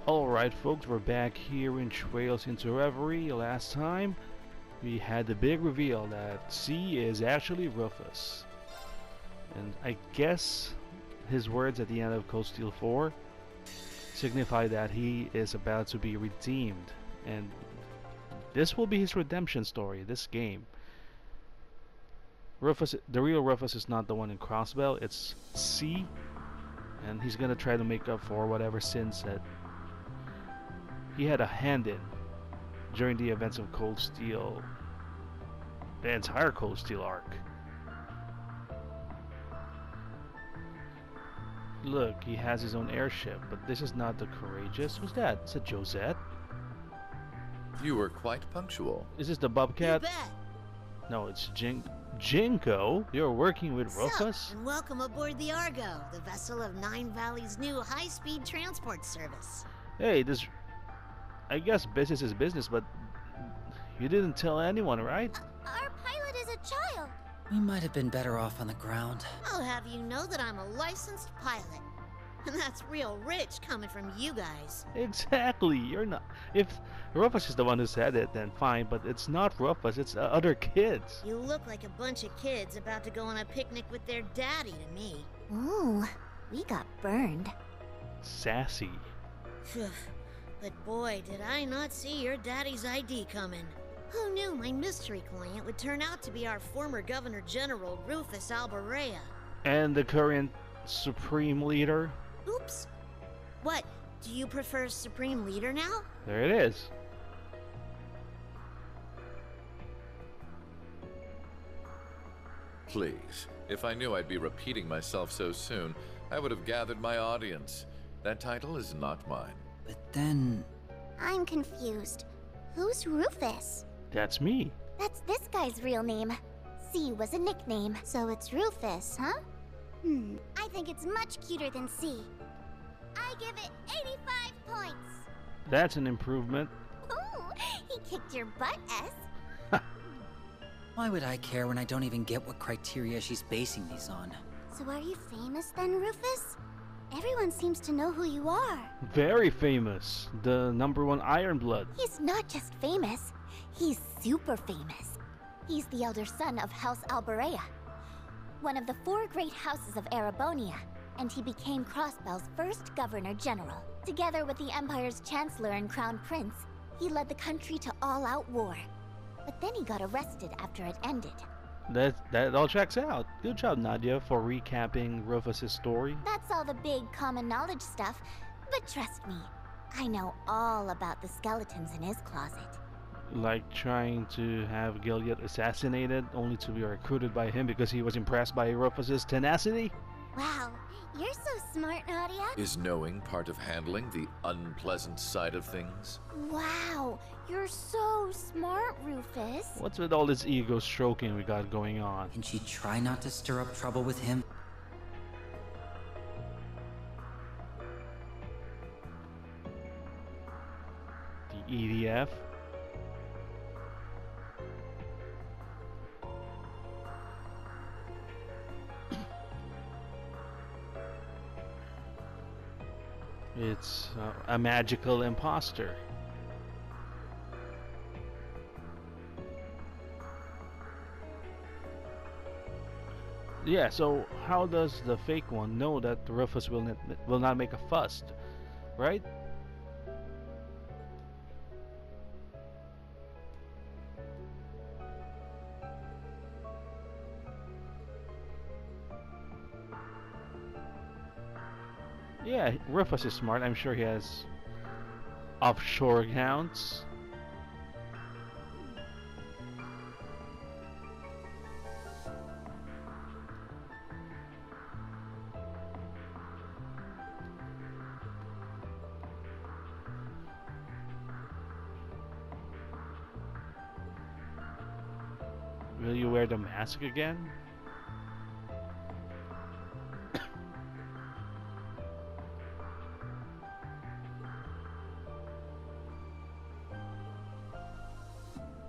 Alright folks, we're back here in Trails into Reverie. Last time we had the big reveal that C is actually Rufus. And I guess his words at the end of Cold Steel 4 signify that he is about to be redeemed. And this will be his redemption story, this game. Rufus, the real Rufus is not the one in Crossbell, it's C. And he's gonna try to make up for whatever sins that he had a hand in during the events of Cold Steel, the entire Cold Steel arc. Look, he has his own airship, but this is not the Courageous. Who's that? Is it Josette? You were quite punctual. Is this the Bobcat? You bet. No, it's Jinko. You're working with Rufus? Sup, and welcome aboard the Argo, the vessel of Nine Valley's new high-speed transport service. Hey, this... I guess business is business, but you didn't tell anyone, right? Our pilot is a child. We might have been better off on the ground. I'll have you know that I'm a licensed pilot. And that's real rich coming from you guys. Exactly. You're not... If Rufus is the one who said it, then fine, but it's not Rufus, it's other kids. You look like a bunch of kids about to go on a picnic with their daddy to me. Ooh, we got burned. Sassy. But boy, did I not see your daddy's ID coming. Who knew my mystery client would turn out to be our former Governor General, Rufus Alberea? And the current Supreme Leader? Oops. What, do you prefer Supreme Leader now? There it is. Please, if I knew I'd be repeating myself so soon, I would have gathered my audience. That title is not mine. But then... I'm confused. Who's Rufus? That's me. That's this guy's real name. C was a nickname, so it's Rufus, huh? I think it's much cuter than C. I give it 85 points. That's an improvement. Ooh, he kicked your butt, S. Why would I care when I don't even get what criteria she's basing these on? So are you famous then, Rufus? Everyone seems to know who you are. Very famous. The #1 Iron Blood. He's not just famous, he's super famous. He's the elder son of House Alberea, one of the 4 great houses of Erebonia, and he became Crossbell's first Governor General. Together with the Empire's Chancellor and Crown Prince, he led the country to all-out war. But then he got arrested after it ended. That all checks out. Good job, Nadia, for recapping Rufus's story. That's all the big common knowledge stuff, but trust me, I know all about the skeletons in his closet. Like trying to have Gilead assassinated, only to be recruited by him because he was impressed by Rufus's tenacity? Wow, you're so smart, Nadia. Is knowing part of handling the unpleasant side of things? Wow, you're so smart, Rufus. What's with all this ego stroking we got going on? Can she try not to stir up trouble with him? The EDF? It's a magical imposter. Yeah, so how does the fake one know that Rufus will not make a fuss, right? Yeah, Rufus is smart. I'm sure he has offshore accounts. Will you wear the mask again?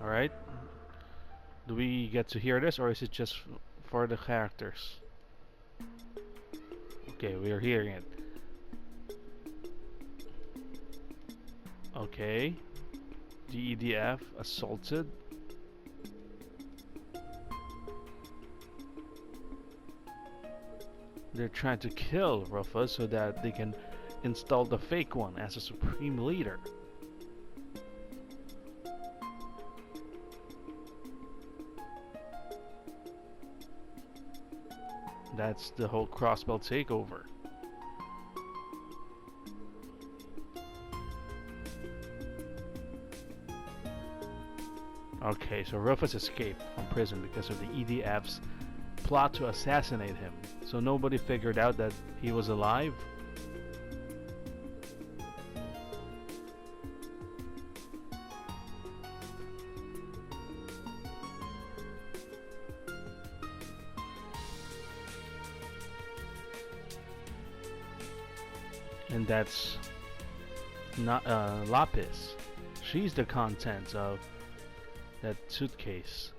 Alright. Do we get to hear this, or is it just for the characters? Okay, we are hearing it. Okay. The EDF assaulted. They're trying to kill Rufus so that they can install the fake one as a supreme leader. That's the whole Crossbell takeover. Okay, so Rufus escaped from prison because of the EDF's plot to assassinate him. So nobody figured out that he was alive. And that's not Lapis. She's the contents of that suitcase.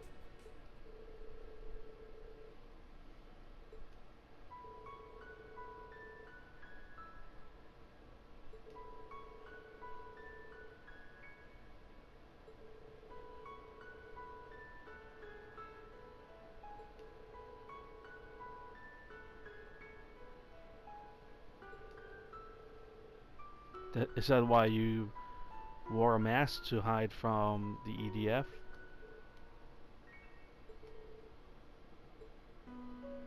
Is that why you wore a mask, to hide from the EDF?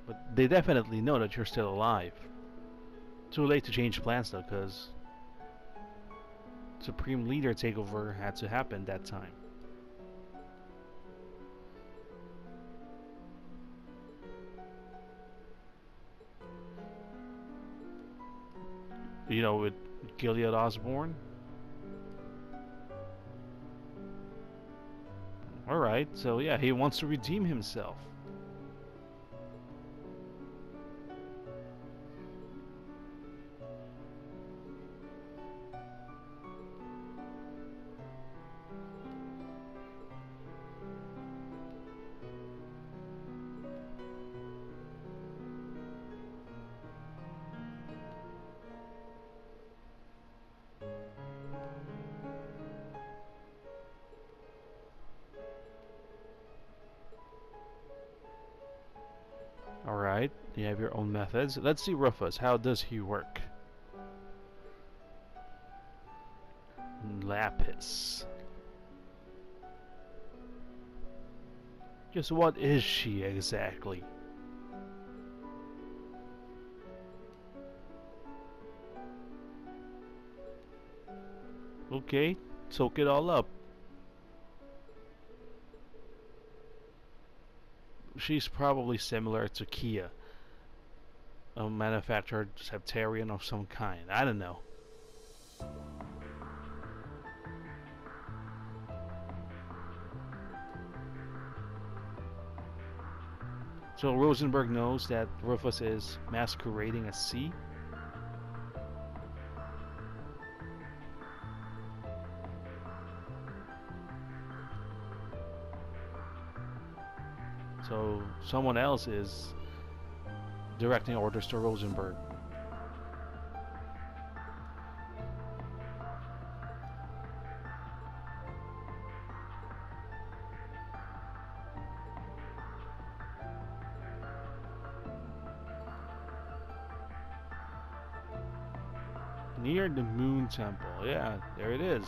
But they definitely know that you're still alive. Too late to change plans though, because Supreme Leader takeover had to happen that time. You know, with Gilead Osborne. Alright, so yeah, he wants to redeem himself. Alright, you have your own methods. Let's see Rufus. How does he work? Lapis. Just what is she exactly? Okay, soak it all up. She's probably similar to Kia, a manufactured Septarian of some kind. I don't know. So Rosenberg knows that Rufus is masquerading as C. So someone else is directing orders to Rosenberg. Near the Moon Temple. Yeah, there it is.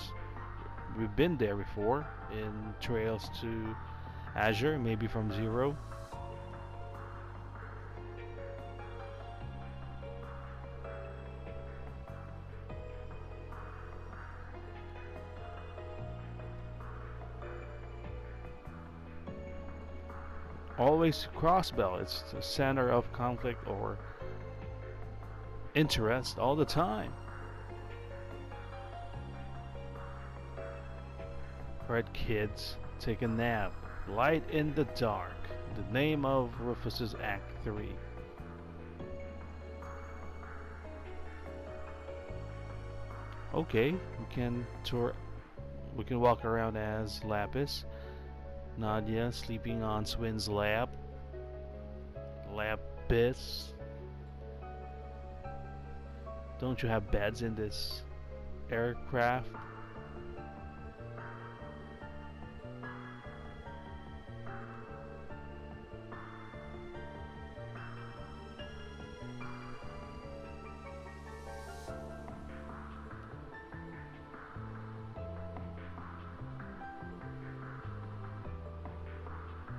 We've been there before in Trails to Azure, maybe from Zero. Always Crossbell. It's the center of conflict or interest all the time. Alright, kids, take a nap. Light in the dark. The name of Rufus's Act 3. Okay, we can tour. We can walk around as Lapis. Nadia sleeping on Swin's lap. Lapis. Don't you have beds in this aircraft?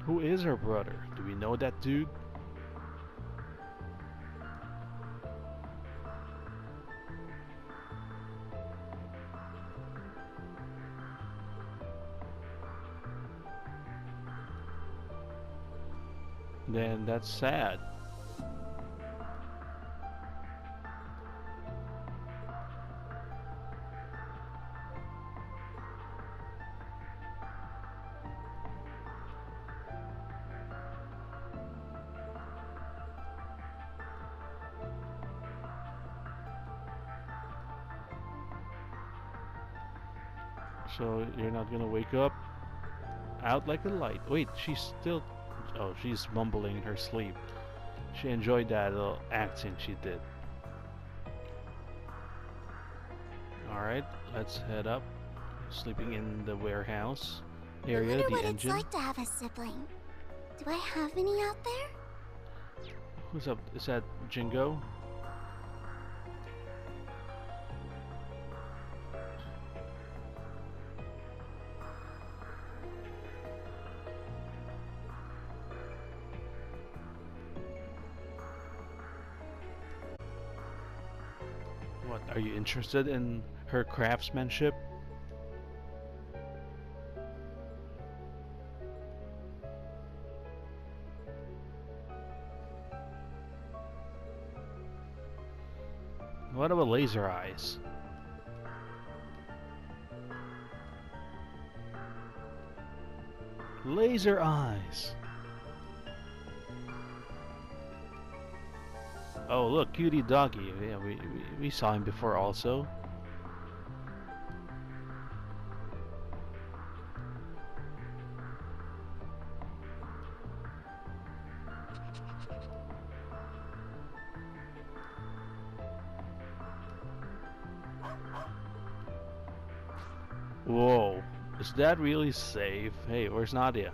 Who is her brother? Do we know that dude? Then that's sad. So you're not gonna wake up out like a light. Wait, she's still... Oh, she's mumbling in her sleep. She enjoyed that little acting she did. Alright, let's head up. Sleeping in the warehouse area, I wonder the what engine. it's like to have a sibling. Do I have any out there? Who's up? Is that Jingo? What, are you interested in her craftsmanship? What about laser eyes? Laser eyes! Oh look, cutie doggy. Yeah, we saw him before also. Whoa, is that really safe? Hey, where's Nadia?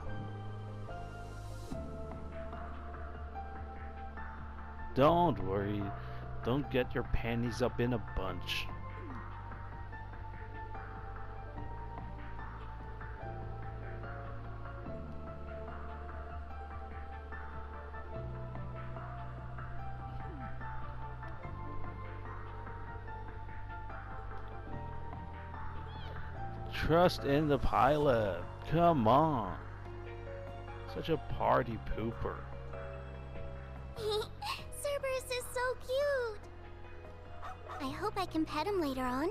Don't worry, don't get your panties up in a bunch. Trust in the pilot. Come on. Such a party pooper. Cerberus is so cute. I hope I can pet him later on.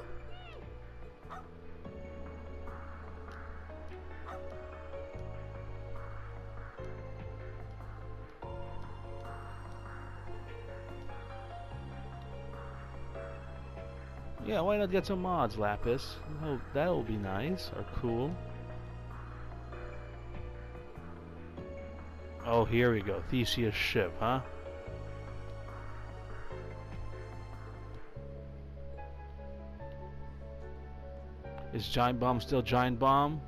Yeah, why not get some mods, Lapis? Oh, that'll be nice or cool. Oh, here we go. Theseus' ship, huh? Is Giant Bomb still Giant Bomb?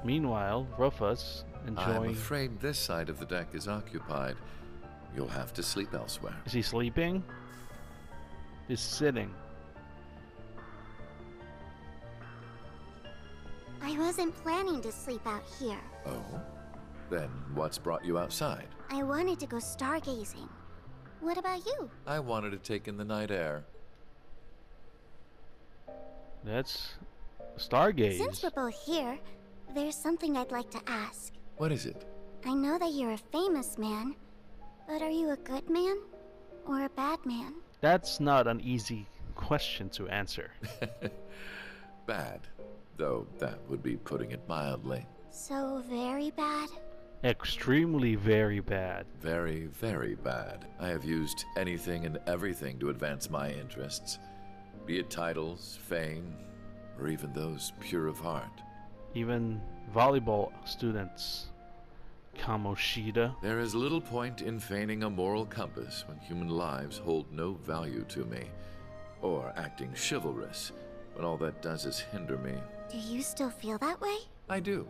Meanwhile, Rufus I'm enjoying... afraid this side of the deck is occupied. You'll have to sleep elsewhere. Is he sleeping? He's sitting. I wasn't planning to sleep out here. Oh? Then what's brought you outside? I wanted to go stargazing. What about you? I wanted to take in the night air. That's... Stargaze. Since we're both here, there's something I'd like to ask. What is it? I know that you're a famous man, but are you a good man or a bad man? That's not an easy question to answer. Bad. Though that would be putting it mildly. So very bad? Extremely very bad. Very, very bad. I have used anything and everything to advance my interests. Be it titles, fame, or even those pure of heart. Even volleyball students. Kamoshida. There is little point in feigning a moral compass when human lives hold no value to me, or acting chivalrous when all that does is hinder me. Do you still feel that way? I do.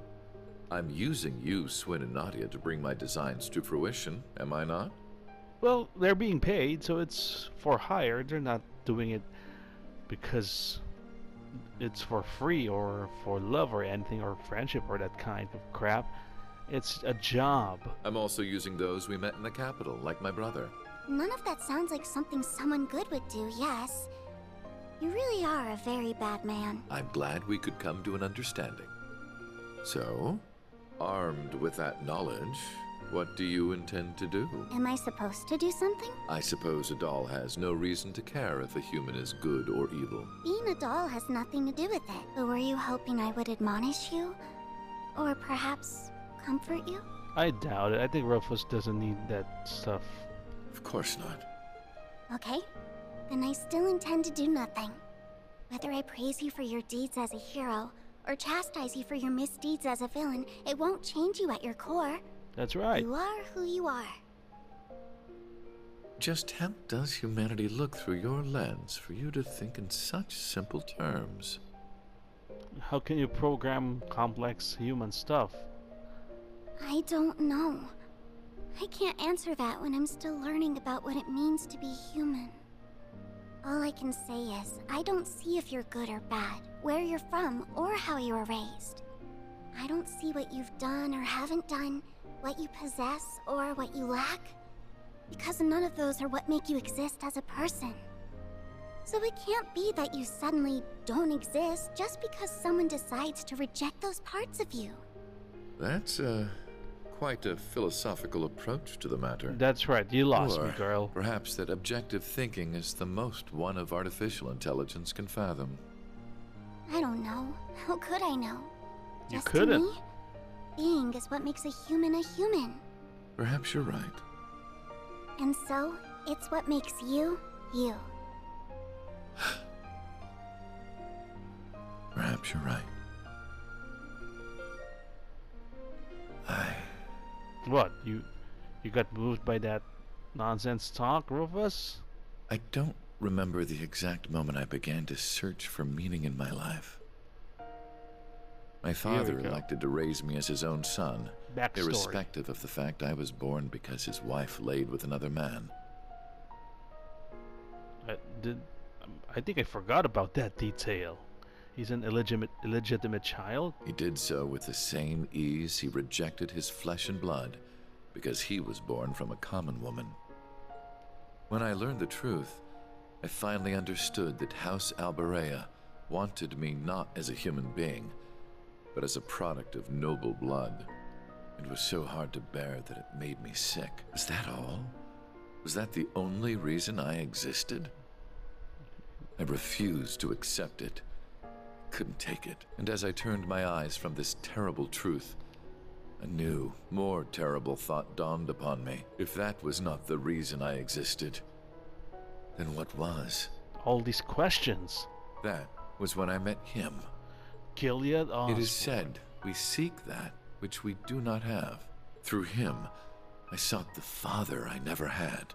I'm using you, Swin and Nadia, to bring my designs to fruition, am I not? Well, they're being paid, so it's for hire. They're not doing it because it's for free or for love or anything or friendship or that kind of crap. It's a job. I'm also using those we met in the capital, like my brother. None of that sounds like something someone good would do, yes. You really are a very bad man. I'm glad we could come to an understanding. So, armed with that knowledge, what do you intend to do? Am I supposed to do something? I suppose a doll has no reason to care if a human is good or evil. Being a doll has nothing to do with it. But were you hoping I would admonish you? Or perhaps comfort you? I doubt it. I think Rufus doesn't need that stuff. Of course not. Okay, then I still intend to do nothing. Whether I praise you for your deeds as a hero, or chastise you for your misdeeds as a villain, it won't change you at your core. That's right. You are who you are. Just how does humanity look through your lens for you to think in such simple terms? How can you program complex human stuff? I don't know. I can't answer that when I'm still learning about what it means to be human. All I can say is, I don't see if you're good or bad, where you're from, or how you were raised. I don't see what you've done or haven't done, what you possess or what you lack, because none of those are what make you exist as a person. So it can't be that you suddenly don't exist just because someone decides to reject those parts of you. That's, quite a philosophical approach to the matter. That's right. You lost me, Or girl. perhaps that objective thinking is the most one of artificial intelligence can fathom. I don't know. How could I know? You Just couldn't. To me, being is what makes a human. Perhaps you're right. And so, it's what makes you, you. Perhaps you're right. What? You got moved by that nonsense talk, Rufus? I don't remember the exact moment I began to search for meaning in my life. My father go. elected to raise me as his own son, Backstory. irrespective of the fact I was born because his wife laid with another man. I think I forgot about that detail. He's an illegitimate child? He did so with the same ease he rejected his flesh and blood because he was born from a common woman. When I learned the truth, I finally understood that House Alberea wanted me not as a human being, but as a product of noble blood. It was so hard to bear that it made me sick. Was that all? Was that the only reason I existed? I refused to accept it. Couldn't take it. And as I turned my eyes from this terrible truth, a new, more terrible thought dawned upon me. If that was not the reason I existed, then what was? All these questions. That was when I met him. Gilead Osborne. It is said we seek that which we do not have. Through him, I sought the father I never had.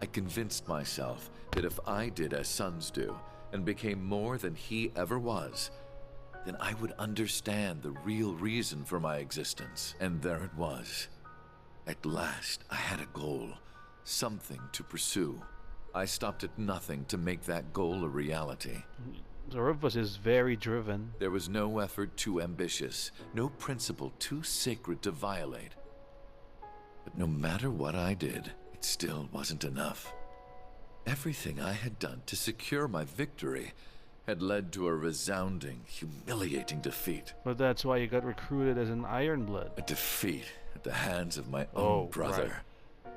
I convinced myself that if I did as sons do, and became more than he ever was, then I would understand the real reason for my existence. And there it was. At last, I had a goal, something to pursue. I stopped at nothing to make that goal a reality. The Rufus is very driven. There was no effort too ambitious, no principle too sacred to violate. But no matter what I did, it still wasn't enough. Everything I had done to secure my victory had led to a resounding, humiliating defeat. But that's why you got recruited as an Ironblood. A defeat at the hands of my own brother, right.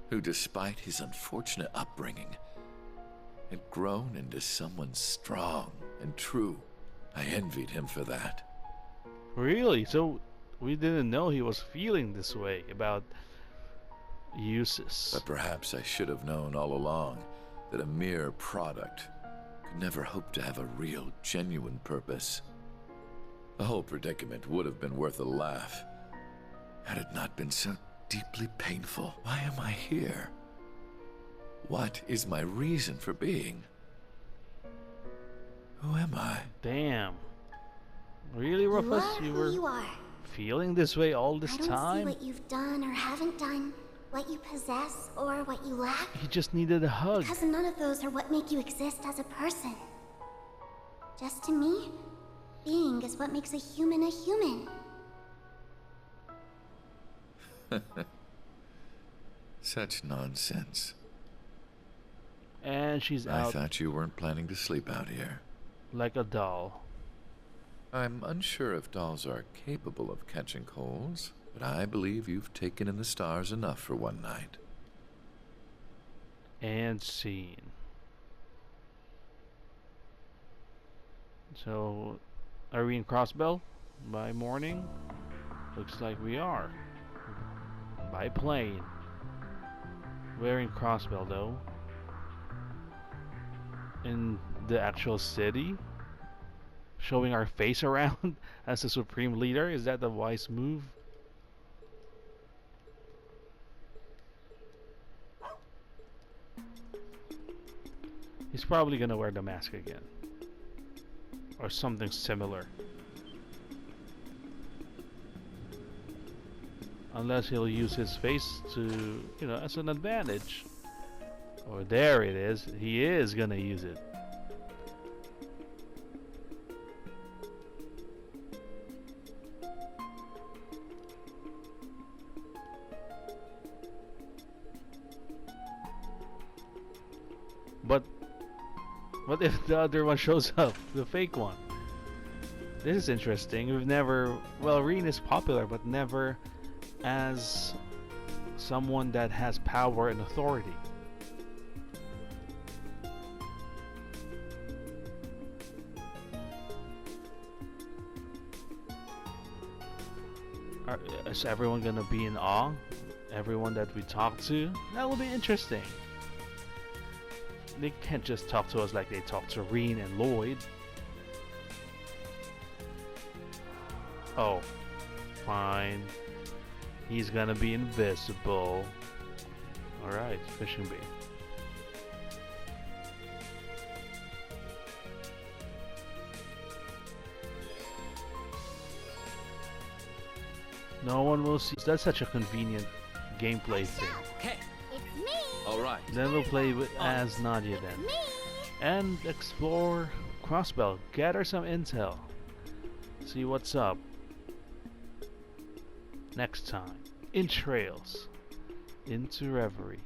who, despite his unfortunate upbringing, had grown into someone strong and true. I envied him for that. Really? So we didn't know he was feeling this way about Eustace. But perhaps I should have known all along that a mere product could never hope to have a real, genuine purpose. The whole predicament would have been worth a laugh had it not been so deeply painful. Why am I here? What is my reason for being? Who am I? Damn. Really, Rufus? You are were who you are. feeling this way all this I don't time? see what you've done or haven't done, what you possess or what you lack, He just needed a hug. because none of those are what make you exist as a person. Just to me, being is what makes a human a human. Such nonsense. And she's I out thought you weren't planning to sleep out here. like a doll. I'm unsure if dolls are capable of catching colds, but I believe you've taken in the stars enough for one night. And scene. So, are we in Crossbell by morning? Looks like we are. By plane. We're in Crossbell though. In the actual city? Showing our face around as the Supreme Leader? Is that the wise move? He's probably gonna wear the mask again. Or something similar. Unless he'll use his face to, you know, as an advantage. Or there it is. He is gonna use it. But what if the other one shows up? The fake one? This is interesting. We've never... Well, Reen is popular, but never as someone that has power and authority. Is everyone gonna be in awe? Everyone that we talk to? That will be interesting. They can't just talk to us like they talk to Reen and Lloyd. Oh, fine. He's gonna be invisible. Alright, fishing bait. No one will see. That's such a convenient gameplay thing. Okay. It's me! All right. Then we'll play with as Nadia then. Me! And explore Crossbell. Gather some intel. See what's up. Next time. In Trails. Into Reverie.